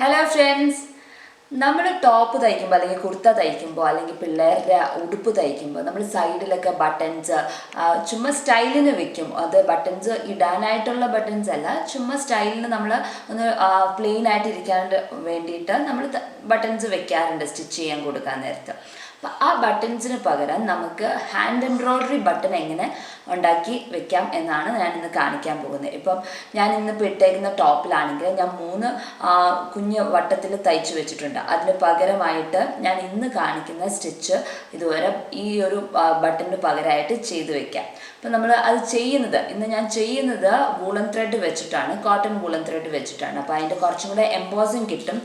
Hello friends. നമ്മൾ top തയ്ക്കുമ്പോൾ അല്ലെങ്കിൽ കുർത്ത തയ്ക്കുമ്പോൾ അല്ലെങ്കിൽ പിള്ളേരുടെ ഉടുപ്പ് തയ്ക്കുമ്പോൾ നമ്മൾ സൈഡിലൊക്കെ ബട്ടൺസ് ചുമ്മാ സ്റ്റൈലിന് വെക്കും. അത് ബട്ടൺസ് ഇടാനായിട്ടുള്ള ബട്ടൺസ് അല്ല, ചുമ്മാ സ്റ്റൈലിന് നമ്മൾ ഒന്ന് പ്ലെയിൻ ആയിട്ട് ഇരിക്കാൻ വേണ്ടിയിട്ട് നമ്മൾ ബട്ടൺസ് വെക്കാറുണ്ട് സ്റ്റിച്ച് ചെയ്യാൻ കൊടുക്കാൻ നേരത്ത്. അപ്പം ആ ബട്ടൺസിന് പകരം നമുക്ക് ഹാൻഡ് എംബ്രോയ്ഡറി ബട്ടൺ എങ്ങനെ ഉണ്ടാക്കി വെക്കാം എന്നാണ് ഞാൻ ഇന്ന് കാണിക്കാൻ പോകുന്നത്. ഇപ്പം ഞാൻ ഇന്നിപ്പോൾ ഇട്ടേക്കുന്ന ടോപ്പിലാണെങ്കിൽ ഞാൻ 3 കുഞ്ഞ് വട്ടത്തിൽ തയ്ച്ചു വെച്ചിട്ടുണ്ട്. അതിന് പകരമായിട്ട് ഞാൻ ഇന്ന് കാണിക്കുന്ന സ്റ്റിച്ച് ഇതുവരെ ഈ ഒരു ബട്ടണിന് പകരമായിട്ട് ചെയ്ത് വെക്കാം. അപ്പം നമ്മൾ അത് ഇന്ന് ഞാൻ ചെയ്യുന്നത് വൂളൻ ത്രെഡ് വെച്ചിട്ടാണ്, കോട്ടൺ വൂളൻ ത്രെഡ് വെച്ചിട്ടാണ്. അപ്പോൾ അതിൻ്റെ കുറച്ചും കൂടെ എംബോസിങ് കിട്ടും.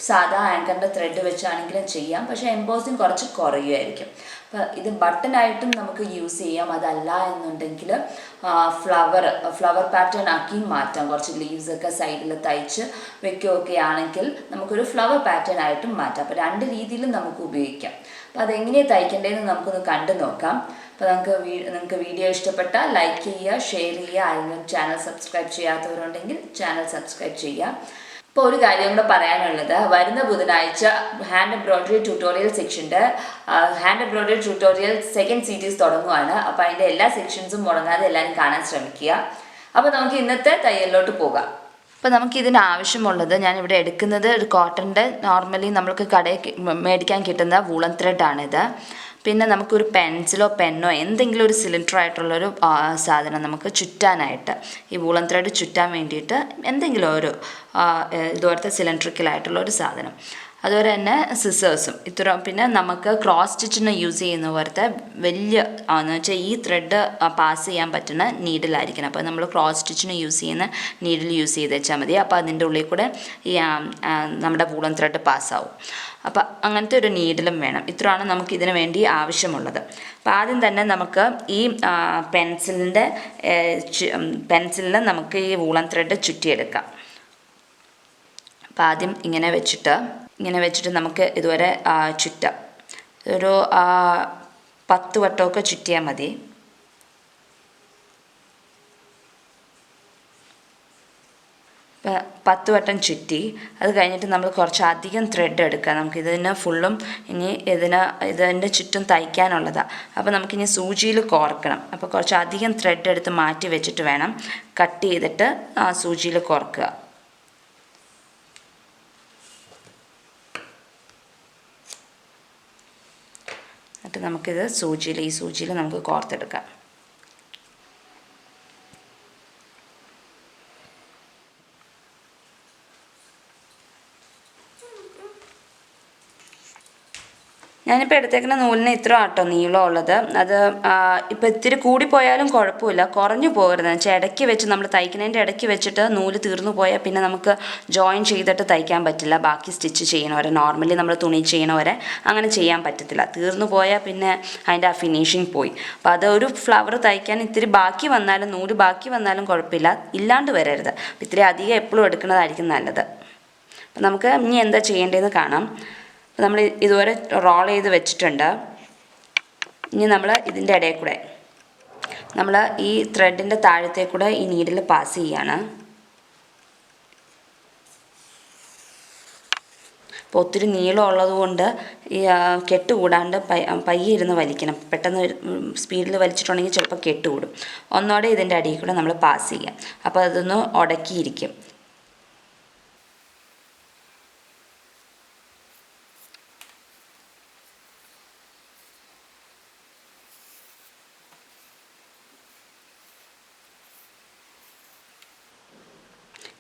സാധാ ആങ്കറിൻ്റെ ത്രെഡ് വെച്ചാണെങ്കിലും ചെയ്യാം, പക്ഷേ എംബോസിങ് കുറച്ച് കുറയുമായിരിക്കും. അപ്പോൾ ഇത് ബട്ടണായിട്ടും നമുക്ക് യൂസ് ചെയ്യാം. അതല്ല എന്നുണ്ടെങ്കിൽ ഫ്ലവർ പാറ്റേൺ ആക്കി മാറ്റാം. കുറച്ച് ലീവ്സൊക്കെ സൈഡിൽ തയ്ച്ച് വെക്കുകയൊക്കെ ആണെങ്കിൽ നമുക്കൊരു ഫ്ലവർ പാറ്റേൺ ആയിട്ടും മാറ്റാം. അപ്പോൾ 2 രീതിയിലും നമുക്ക് ഉപയോഗിക്കാം. അപ്പോൾ അതെങ്ങനെയാണ് തയ്ക്കേണ്ടതെന്ന് നമുക്കൊന്ന് കണ്ടു നോക്കാം. അപ്പോൾ നിങ്ങൾക്ക് വീഡിയോ ഇഷ്ടപ്പെട്ടാൽ ലൈക്ക് ചെയ്യുക, ഷെയർ ചെയ്യുക. ആരെങ്കിലും ചാനൽ സബ്സ്ക്രൈബ് ചെയ്യാത്തവരുണ്ടെങ്കിൽ ചാനൽ സബ്സ്ക്രൈബ് ചെയ്യുക. ഇപ്പോൾ ഒരു കാര്യം കൂടെ പറയാനുള്ളത്, വരുന്ന ബുധനാഴ്ച ഹാൻഡ് എംബ്രോയ്ഡറി ട്യൂട്ടോറിയൽ സെക്ഷൻ്റെ hand embroidery tutorial 2nd series തുടങ്ങുവാണ്. അപ്പോൾ അതിൻ്റെ എല്ലാ സെക്ഷൻസും മുടങ്ങാതെ എല്ലാവരും കാണാൻ ശ്രമിക്കുക. അപ്പോൾ നമുക്ക് ഇന്നത്തെ തയ്യലിലോട്ട് പോകാം. അപ്പോൾ നമുക്ക് ഇതിന് ആവശ്യമുള്ളത്, ഞാനിവിടെ എടുക്കുന്നത് ഒരു കോട്ടൻ്റെ നോർമലി നമ്മൾക്ക് കടയിൽ മേടിക്കാൻ കിട്ടുന്ന വൂളൻ ത്രെഡാണിത്. പിന്നെ നമുക്കൊരു പെൻസിലോ പെന്നോ എന്തെങ്കിലും ഒരു സിലിണ്ടർ ആയിട്ടുള്ളൊരു സാധനം നമുക്ക് ചുറ്റാനായിട്ട്, ഈ വൂളൻ ത്രെഡ് ചുറ്റാൻ വേണ്ടിയിട്ട് എന്തെങ്കിലും ഒരു ഇതുപോലത്തെ സിലിണ്ടറിക്കലായിട്ടുള്ള ഒരു സാധനം. അതുപോലെ തന്നെ സിസേഴ്സും പിന്നെ നമുക്ക് ക്രോസ് സ്റ്റിച്ചിന് യൂസ് ചെയ്യുന്ന പോലത്തെ വലിയ എന്ന് വെച്ചാൽ ഈ ത്രെഡ് പാസ് ചെയ്യാൻ പറ്റുന്ന നീഡിലായിരിക്കണം. അപ്പോൾ നമ്മൾ ക്രോസ് സ്റ്റിച്ചിന് യൂസ് ചെയ്യുന്ന നീഡിൽ യൂസ് ചെയ്ത് വെച്ചാൽ മതി. അപ്പോൾ അതിൻ്റെ ഉള്ളിൽ കൂടെ ഈ നമ്മുടെ വൂളൻ ത്രെഡ് പാസ്സാവും. അപ്പോൾ അങ്ങനത്തെ ഒരു നീഡിലും വേണം. ഇത്രയാണ് നമുക്ക് ഇതിന് വേണ്ടി ആവശ്യമുള്ളത്. അപ്പോൾ ആദ്യം തന്നെ നമുക്ക് ഈ പെൻസിലിന് നമുക്ക് ഈ വൂളൻ ത്രെഡ് ചുറ്റിയെടുക്കാം. അപ്പോൾ ആദ്യം ഇങ്ങനെ വെച്ചിട്ട് നമുക്ക് ഇതുവരെ ചുറ്റാം. ഒരു 10 വട്ടമൊക്കെ ചുറ്റിയാൽ മതി. ഇപ്പോൾ 10 വട്ടം ചുറ്റി, അത് കഴിഞ്ഞിട്ട് നമ്മൾ കുറച്ച് അധികം ത്രെഡ് എടുക്കുക. നമുക്കിതിന് ഫുള്ളും ഇനി ഇതിൻ്റെ ചുറ്റും തയ്ക്കാനുള്ളതാണ്. അപ്പോൾ നമുക്കിനി സൂചിയിൽ കോർക്കണം. അപ്പോൾ കുറച്ച് അധികം ത്രെഡ് എടുത്ത് മാറ്റി വെച്ചിട്ട് വേണം കട്ട് ചെയ്തിട്ട് സൂചിയിൽ കോർക്കുക. എന്നിട്ട് നമുക്കിത് ഈ സൂചിയിൽ നമുക്ക് കോർത്തെടുക്കാം. ഞാനിപ്പോൾ എടുത്തേക്കുന്ന നൂലിന് ഇത്ര ആട്ടോ നീളമുള്ളത്. അത് ഇപ്പോൾ ഇത്തിരി കൂടിപ്പോയാലും കുഴപ്പമില്ല, കുറഞ്ഞു പോകരുത്. വെച്ചാൽ ഇടയ്ക്ക് വെച്ച് നമ്മൾ തയ്ക്കുന്നതിൻ്റെ ഇടയ്ക്ക് വെച്ചിട്ട് നൂല് തീർന്നു പോയാൽ പിന്നെ നമുക്ക് ജോയിൻ ചെയ്തിട്ട് തയ്ക്കാൻ പറ്റില്ല. ബാക്കി സ്റ്റിച്ച് ചെയ്യണവരെ, നോർമലി നമ്മൾ തുണി ചെയ്യണവരെ അങ്ങനെ ചെയ്യാൻ പറ്റത്തില്ല. തീർന്നു പോയാൽ പിന്നെ അതിൻ്റെ ആ ഫിനിഷിങ് പോയി. അപ്പോൾ അതൊരു ഫ്ലവർ തയ്ക്കാൻ ഇത്തിരി നൂല് ബാക്കി വന്നാലും കുഴപ്പമില്ല, ഇല്ലാണ്ട് വരരുത്. ഇത്തിരി അധികം എപ്പോഴും എടുക്കുന്നതായിരിക്കും നല്ലത്. അപ്പോൾ നമുക്ക് ഇനി എന്താ ചെയ്യേണ്ടതെന്ന് കാണാം. നമ്മൾ ഇതുവരെ റോൾ ചെയ്ത് വെച്ചിട്ടുണ്ട്. ഇനി നമ്മൾ ഇതിൻ്റെ ഇടയിൽ കൂടെ നമ്മൾ ഈ ത്രെഡിൻ്റെ താഴത്തെ കൂടെ ഈ നീഡിൽ പാസ് ചെയ്യാണ്. അപ്പോൾ ഒത്തിരി നീളമുള്ളത് കൊണ്ട് ഈ കെട്ടുകൂടാണ്ട് പയ്യെ ഇരുന്ന് വലിക്കണം. പെട്ടെന്ന് സ്പീഡിൽ വലിച്ചിട്ടുണ്ടെങ്കിൽ ചിലപ്പോൾ കെട്ടുകൂടും. ഒന്നോടെ ഇതിൻ്റെ അടിയിൽ കൂടെ നമ്മൾ പാസ് ചെയ്യാം. അപ്പോൾ അതൊന്ന് ഉടക്കിയിരിക്കും.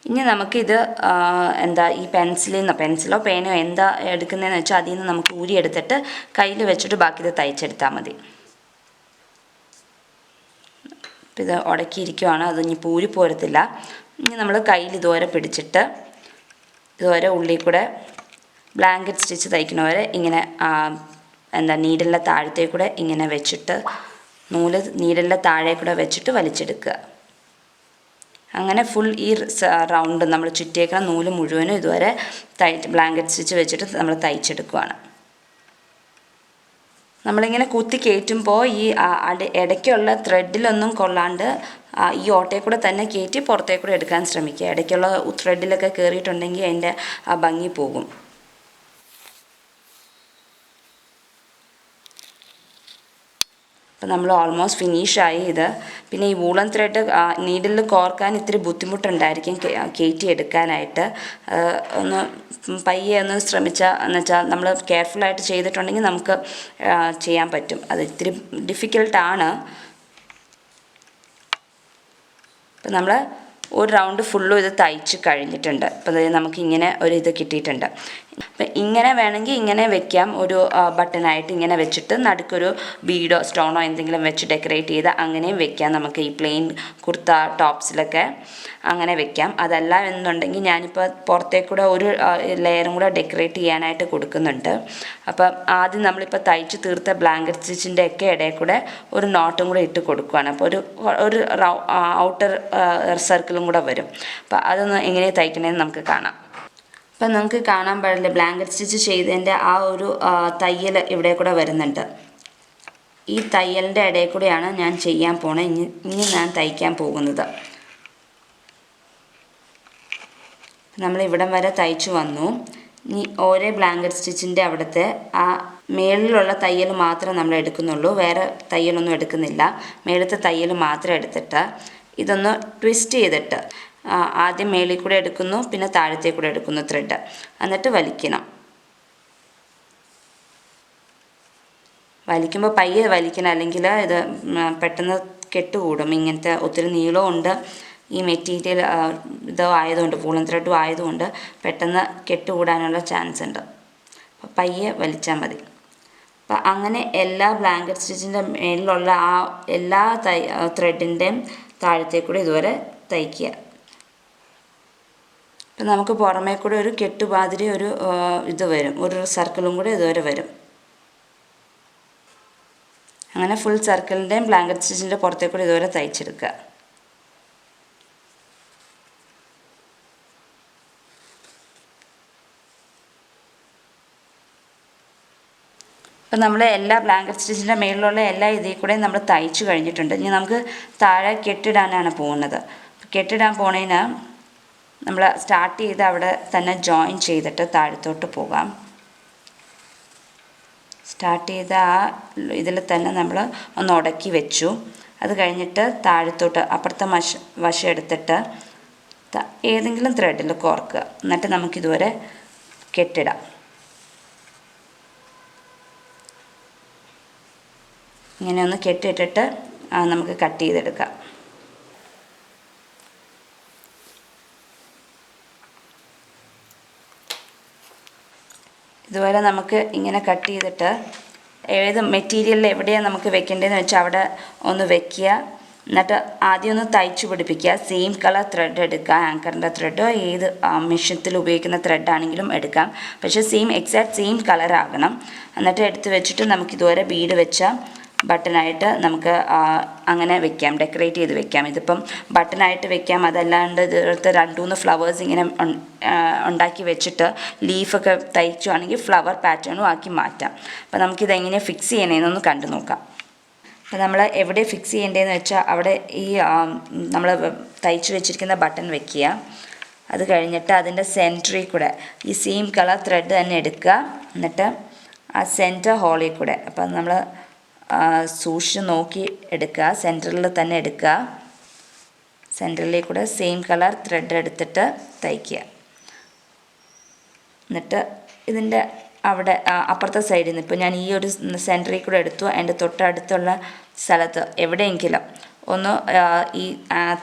ഇനി നമുക്കിത് ഈ പെൻസിലോ പേനയോ എന്താ എടുക്കുന്നതെന്ന് വെച്ചാൽ അതിൽ നിന്ന് നമുക്ക് ഊരിയെടുത്തിട്ട് കയ്യിൽ വെച്ചിട്ട് ബാക്കി ഇത് തയ്ച്ചെടുത്താൽ മതി. ഇപ്പം ഇത് ഉടക്കിയിരിക്കുവാണ്, അത് ഇനി ഊരി പോരത്തില്ല. ഇനി നമ്മൾ കയ്യിൽ ഇതുവരെ പിടിച്ചിട്ട് ഇതുവരെ ഉള്ളിൽ കൂടെ ബ്ലാങ്കറ്റ് സ്റ്റിച്ച് തയ്ക്കുന്നവരെ ഇങ്ങനെ നീഡിലെ താഴത്തെ കൂടെ ഇങ്ങനെ വെച്ചിട്ട് നൂല് നീഡിലെ താഴെ കൂടെ വെച്ചിട്ട് വലിച്ചെടുക്കുക. അങ്ങനെ ഫുൾ ഈ റൗണ്ട് നമ്മൾ ചുറ്റിയേക്കുന്ന നൂല് മുഴുവനും ഇതുവരെ ബ്ലാങ്കറ്റ് സ്റ്റിച്ച് വെച്ചിട്ട് നമ്മൾ തയ്ച്ചെടുക്കുകയാണ്. നമ്മളിങ്ങനെ കുത്തി കയറ്റുമ്പോൾ ഈ ഇടയ്ക്കുള്ള ത്രെഡിലൊന്നും കൊള്ളാണ്ട് ഈ ഓട്ടയിൽ കൂടെ തന്നെ കയറ്റി പുറത്തേക്കൂടെ എടുക്കാൻ ശ്രമിക്കുക. ഇടയ്ക്കുള്ള ത്രെഡിലൊക്കെ കയറിയിട്ടുണ്ടെങ്കിൽ അതിൻ്റെ ആ ഭംഗി പോകും. അപ്പോൾ നമ്മൾ ഓൾമോസ്റ്റ് ഫിനിഷായി ഇത്. പിന്നെ ഈ വൂളൻ ത്രെഡ് നീഡിൽ കോർക്കാൻ ഇത്തിരി ബുദ്ധിമുട്ടുണ്ടായിരിക്കും കയറ്റി എടുക്കാനായിട്ട്. ഒന്ന് പയ്യെ ഒന്ന് ശ്രമിച്ചാൽ എന്ന് വെച്ചാൽ നമ്മൾ കെയർഫുള്ളായിട്ട് ചെയ്തിട്ടുണ്ടെങ്കിൽ നമുക്ക് ചെയ്യാൻ പറ്റും. അത് ഇത്തിരി ഡിഫിക്കൽട്ടാണ്. ഇപ്പം നമ്മൾ ഒരു റൗണ്ട് ഫുള്ളും ഇത് തയ്ച്ച് കഴിഞ്ഞിട്ടുണ്ട്. അപ്പോൾ നമുക്കിങ്ങനെ ഒരു ഇത് കിട്ടിയിട്ടുണ്ട്. അപ്പം ഇങ്ങനെ വേണമെങ്കിൽ ഇങ്ങനെ വെക്കാം. ഒരു ബട്ടണായിട്ട് ഇങ്ങനെ വെച്ചിട്ട് നടുക്കൊരു ബീഡോ സ്റ്റോണോ എന്തെങ്കിലും വെച്ച് ഡെക്കറേറ്റ് ചെയ്ത് അങ്ങനെയും വെക്കാം. നമുക്ക് ഈ പ്ലെയിൻ കുർത്ത ടോപ്സിലൊക്കെ അങ്ങനെ വെക്കാം. അതല്ല എന്നുണ്ടെങ്കിൽ ഞാനിപ്പോൾ പുറത്തേക്കൂടെ ഒരു ലെയറും കൂടെ ഡെക്കറേറ്റ് ചെയ്യാനായിട്ട് കൊടുക്കുന്നുണ്ട്. അപ്പം ആദ്യം നമ്മളിപ്പോൾ തയ്ച്ച് തീർത്ത ബ്ലാങ്കറ്റ് സ്റ്റിച്ചിൻ്റെ ഒക്കെ ഇടയിൽ കൂടെ ഒരു നോട്ടും കൂടെ ഇട്ട് കൊടുക്കുകയാണ്. അപ്പോൾ ഒരു ഔട്ടർ സർക്കിളും കൂടെ വരും. അപ്പോൾ അതൊന്ന് എങ്ങനെ തയ്ക്കണമെന്ന് നമുക്ക് കാണാം. അപ്പം നമുക്ക് കാണാൻ പാടില്ല, ബ്ലാങ്കറ്റ് സ്റ്റിച്ച് ചെയ്തതിൻ്റെ ആ ഒരു തയ്യൽ ഇവിടെ കൂടെ വരുന്നുണ്ട്. ഈ തയ്യലിൻ്റെ ഇടയിൽ കൂടെയാണ് ഞാൻ ചെയ്യാൻ പോണത്. ഇനി ഞാൻ തയ്ക്കാൻ പോകുന്നത്. നമ്മൾ ഇവിടം വരെ തയ്ച്ചു വന്നു. ഇനി ഓരോ ബ്ലാങ്കറ്റ് സ്റ്റിച്ചിൻ്റെ അവിടുത്തെ ആ മേളിലുള്ള തയ്യൽ മാത്രമേ നമ്മൾ എടുക്കുന്നുള്ളൂ. വേറെ തയ്യലൊന്നും എടുക്കുന്നില്ല. മേളത്തെ തയ്യൽ മാത്രം എടുത്തിട്ട് ഇതൊന്ന് ട്വിസ്റ്റ് ചെയ്തിട്ട് ആദ്യം മേളിൽ കൂടെ എടുക്കുന്നു, പിന്നെ താഴത്തെ കൂടെ എടുക്കുന്നു ത്രെഡ്. എന്നിട്ട് വലിക്കണം. വലിക്കുമ്പോൾ പയ്യെ വലിക്കണം, അല്ലെങ്കിൽ ഇത് പെട്ടെന്ന് കെട്ടുകൂടും. ഇങ്ങനത്തെ ഒത്തിരി നീളമുണ്ട് ഈ മെറ്റീരിയൽ ഇതോ ആയതുകൊണ്ട്, വൂളൻ ത്രെഡും ആയതുകൊണ്ട് പെട്ടെന്ന് കെട്ടുകൂടാനുള്ള ചാൻസ് ഉണ്ട്. അപ്പോൾ പയ്യെ വലിച്ചാൽ മതി. അപ്പം അങ്ങനെ എല്ലാ ബ്ലാങ്കറ്റ് സ്റ്റിച്ചിൻ്റെ മേളിലുള്ള ആ എല്ലാ ത്രെഡിൻ്റെയും താഴത്തേക്കൂടെ ഇതുവരെ തയ്ക്കുക. അപ്പം നമുക്ക് പുറമേ കൂടെ ഒരു കെട്ടുമാതിരി ഒരു ഇത് വരും, ഒരു സർക്കിളും കൂടെ ഇതുവരെ വരും. അങ്ങനെ ഫുൾ സർക്കിളിൻ്റെയും ബ്ലാങ്കറ്റ് സ്റ്റിച്ചിൻ്റെ പുറത്തേക്കൂടെ ഇതുവരെ തയ്ച്ചെടുക്കുക. അപ്പം നമ്മൾ എല്ലാ ബ്ലാങ്കറ്റ് സ്റ്റിച്ചിൻ്റെ മേളിലുള്ള എല്ലാ ഇതിൽ കൂടെയും നമ്മൾ തയ്ച്ചു കഴിഞ്ഞിട്ടുണ്ട്. ഇനി നമുക്ക് താഴെ കെട്ടിടാനാണ് പോകുന്നത്. കെട്ടിടാൻ പോണതിന് നമ്മൾ സ്റ്റാർട്ട് ചെയ്ത് അവിടെ തന്നെ ജോയിൻ ചെയ്തിട്ട് താഴത്തോട്ട് പോകാം. സ്റ്റാർട്ട് ചെയ്ത ആ ഇതിൽ തന്നെ നമ്മൾ ഒന്ന് ഉടക്കി വെച്ചു. അത് കഴിഞ്ഞിട്ട് താഴത്തോട്ട് അപ്പുറത്തെ വശം എടുത്തിട്ട് ഏതെങ്കിലും ത്രെഡിൽ കോർക്കുക. എന്നിട്ട് നമുക്കിതുവരെ കെട്ടിടാം. ഇങ്ങനെ ഒന്ന് കെട്ടിയിട്ടിട്ട് നമുക്ക് കട്ട് ചെയ്തെടുക്കാം. ഇതുപോലെ നമുക്ക് ഇങ്ങനെ കട്ട് ചെയ്തിട്ട് ഏത് മെറ്റീരിയലിൽ എവിടെയാണ് നമുക്ക് വെക്കേണ്ടതെന്ന് വെച്ചാൽ അവിടെ ഒന്ന് വെക്കുക. എന്നിട്ട് ആദ്യം ഒന്ന് തയ്ച്ചു പിടിപ്പിക്കുക. സെയിം കളർ ത്രെഡ് എടുക്കുക. ആങ്കറിൻ്റെ ത്രെഡോ ഏത് മെഷീനിൽ ഉപയോഗിക്കുന്ന ത്രെഡാണെങ്കിലും എടുക്കാം. പക്ഷേ എക്സാക്ട് സെയിം കളർ ആകണം. എന്നിട്ട് എടുത്ത് വെച്ചിട്ട് നമുക്കിതുവരെ ബീഡ് വെച്ച ബട്ടണായിട്ട് നമുക്ക് അങ്ങനെ വെക്കാം, ഡെക്കറേറ്റ് ചെയ്ത് വെക്കാം. ഇതിപ്പം ബട്ടണായിട്ട് വെക്കാം. അതല്ലാണ്ട് ഇതിലത്തെ 2-3 ഫ്ലവേഴ്സ് ഇങ്ങനെ ഉണ്ടാക്കി വെച്ചിട്ട് ലീഫൊക്കെ തയ്ച്ചുവാണെങ്കിൽ ഫ്ലവർ പാറ്റേണും ആക്കി മാറ്റാം. അപ്പോൾ നമുക്കിതെങ്ങനെ ഫിക്സ് ചെയ്യണമെന്നൊന്ന് കണ്ടു നോക്കാം. അപ്പോൾ നമ്മൾ എവിടെ ഫിക്സ് ചെയ്യേണ്ടതെന്ന് വെച്ചാൽ അവിടെ ഈ നമ്മൾ തയ്ച്ചു വെച്ചിരിക്കുന്ന ബട്ടൺ വെക്കുക. അത് കഴിഞ്ഞിട്ട് അതിൻ്റെ സെൻറ്ററിൽ കൂടെ ഈ സെയിം കളർ ത്രെഡ് തന്നെ എടുക്കുക. എന്നിട്ട് ആ സെൻറ്റർ ഹോളിൽ കൂടെ, അപ്പം നമ്മൾ സൂക്ഷിച്ച് നോക്കി എടുക്കുക, സെൻറ്ററിൽ തന്നെ എടുക്കുക. സെൻറ്ററിലേക്ക് കൂടെ സെയിം കളർ ത്രെഡ് എടുത്തിട്ട് തയ്ക്കുക. എന്നിട്ട് ഇതിൻ്റെ അവിടെ അപ്പുറത്തെ സൈഡിൽ നിന്ന് ഇപ്പോൾ ഞാൻ ഈ ഒരു സെൻറ്ററിൽ കൂടെ എടുത്തു. അതിൻ്റെ തൊട്ടടുത്തുള്ള സ്ഥലത്ത് എവിടെയെങ്കിലും ഒന്ന് ഈ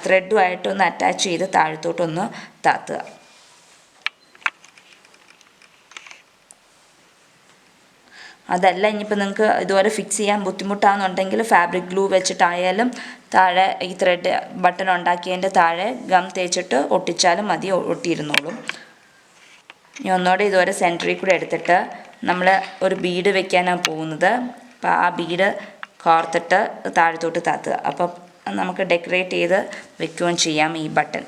ത്രെഡുമായിട്ടൊന്ന് അറ്റാച്ച് ചെയ്ത് താഴത്തോട്ടൊന്ന് താത്തുക. അതല്ല ഇനിയിപ്പോൾ നിങ്ങൾക്ക് ഇതുപോലെ ഫിക്സ് ചെയ്യാൻ ബുദ്ധിമുട്ടാണെന്നുണ്ടെങ്കിൽ ഫാബ്രിക് ഗ്ലൂ വെച്ചിട്ടായാലും താഴെ ഈ ത്രെഡ് ബട്ടൺ ഉണ്ടാക്കിയതിൻ്റെ താഴെ ഗം തേച്ചിട്ട് ഒട്ടിച്ചാലും മതി, ഒട്ടിയിരുന്നോളും. ഇനി ഒന്നുകൂടെ ഇതുവരെ സെൻറ്ററിൽ കൂടെ എടുത്തിട്ട് നമ്മൾ ഒരു ബീഡ് വെക്കാനാണ് പോകുന്നത്. അപ്പോൾ ആ ബീഡ് കോർത്തിട്ട് താഴത്തോട്ട് താത്തുക. അപ്പോൾ നമുക്ക് ഡെക്കറേറ്റ് ചെയ്ത് വെക്കുകയും ചെയ്യാം ഈ ബട്ടൺ.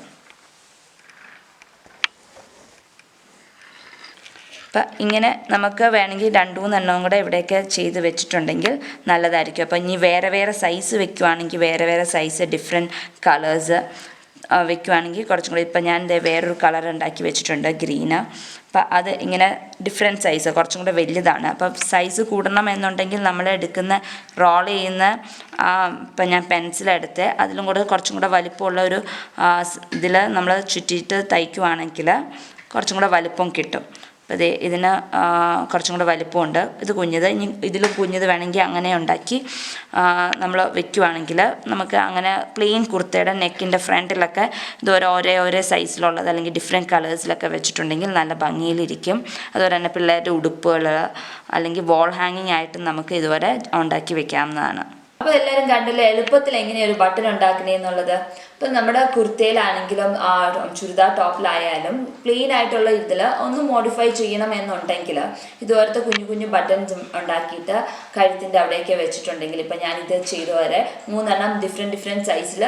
അപ്പം ഇങ്ങനെ നമുക്ക് വേണമെങ്കിൽ 2-3 എണ്ണവും കൂടെ ഇവിടെയൊക്കെ ചെയ്ത് വെച്ചിട്ടുണ്ടെങ്കിൽ നല്ലതായിരിക്കും. അപ്പം ഇനി വേറെ വേറെ സൈസ് വെക്കുവാണെങ്കിൽ വേറെ വേറെ സൈസ് ഡിഫറെൻറ്റ് കളേഴ്സ് വെക്കുവാണെങ്കിൽ കുറച്ചും കൂടി. ഇപ്പം ഞാൻ വേറൊരു കളർ ഉണ്ടാക്കി വെച്ചിട്ടുണ്ട്, ഗ്രീന്. അപ്പം അത് ഇങ്ങനെ ഡിഫറെൻറ്റ് സൈസ് കുറച്ചും കൂടെ വലുതാണ്. അപ്പം സൈസ് കൂടണം എന്നുണ്ടെങ്കിൽ നമ്മൾ എടുക്കുന്ന റോൾ ചെയ്യുന്ന ഇപ്പം ഞാൻ പെൻസിലെടുത്ത് അതിലും കൂടെ കുറച്ചും കൂടെ വലിപ്പമുള്ള ഒരു ഇതിൽ നമ്മൾ ചുറ്റിയിട്ട് തയ്ക്കുവാണെങ്കിൽ കുറച്ചും കൂടെ വലിപ്പം കിട്ടും. അപ്പോൾ ഇതിന് കുറച്ചും കൂടെ വലിപ്പമുണ്ട്. ഇത് കുഞ്ഞത്, ഇനി ഇതിലും കുഞ്ഞത് വേണമെങ്കിൽ അങ്ങനെ ഉണ്ടാക്കി നമ്മൾ വെക്കുവാണെങ്കിൽ നമുക്ക് അങ്ങനെ പ്ലെയിൻ കുർത്തയുടെ നെക്കിൻ്റെ ഫ്രണ്ടിലൊക്കെ ഇതുപോലെ ഒരേ സൈസിലുള്ളത് അല്ലെങ്കിൽ ഡിഫറെൻറ്റ് കളേഴ്സിലൊക്കെ വെച്ചിട്ടുണ്ടെങ്കിൽ നല്ല ഭംഗിയിലിരിക്കും. അതുപോലെ തന്നെ പിള്ളേരുടെ ഉടുപ്പുകൾ അല്ലെങ്കിൽ വാൾ ഹാങ്ങിങ് ആയിട്ട് നമുക്ക് ഇതുപോലെ ഉണ്ടാക്കി വെക്കാവുന്നതാണ്. അപ്പോൾ എല്ലാവരും കണ്ടല്ലോ എളുപ്പത്തിൽ എങ്ങനെയാണ് ഒരു ബട്ടൺ ഉണ്ടാക്കുന്നതെന്നുള്ളത്. ഇപ്പം നമ്മുടെ കുർത്തയിലാണെങ്കിലും ചുരിദാർ ടോപ്പിലായാലും പ്ലെയിൻ ആയിട്ടുള്ള ഇതിൽ ഒന്ന് മോഡിഫൈ ചെയ്യണമെന്നുണ്ടെങ്കിൽ ഇതുപോലത്തെ കുഞ്ഞു കുഞ്ഞു ബട്ടൺസ് ഉണ്ടാക്കിയിട്ട് കഴുത്തിൻ്റെ അവിടെയൊക്കെ വെച്ചിട്ടുണ്ടെങ്കിൽ ഇപ്പം ഞാനിത് ചെയ്തു വരെ 3 എണ്ണം ഡിഫറെൻറ്റ് സൈസിൽ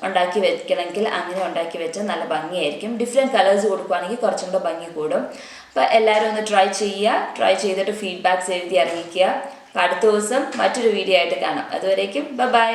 ഉണ്ടാക്കി വെക്കണമെങ്കിൽ അങ്ങനെ ഉണ്ടാക്കി വെച്ചാൽ നല്ല ഭംഗിയായിരിക്കും. ഡിഫറെൻറ്റ് കളേഴ്സ് കൊടുക്കുകയാണെങ്കിൽ കുറച്ചും കൂടെ ഭംഗി കൂടും. അപ്പോൾ എല്ലാവരും ഒന്ന് ട്രൈ ചെയ്തിട്ട് ഫീഡ്ബാക്ക്സ് എഴുതി അറിയിക്കുക. അടുത്ത ദിവസം മറ്റൊരു വീഡിയോ ആയിട്ട് കാണാം. അതുവരേക്കും ബൈ.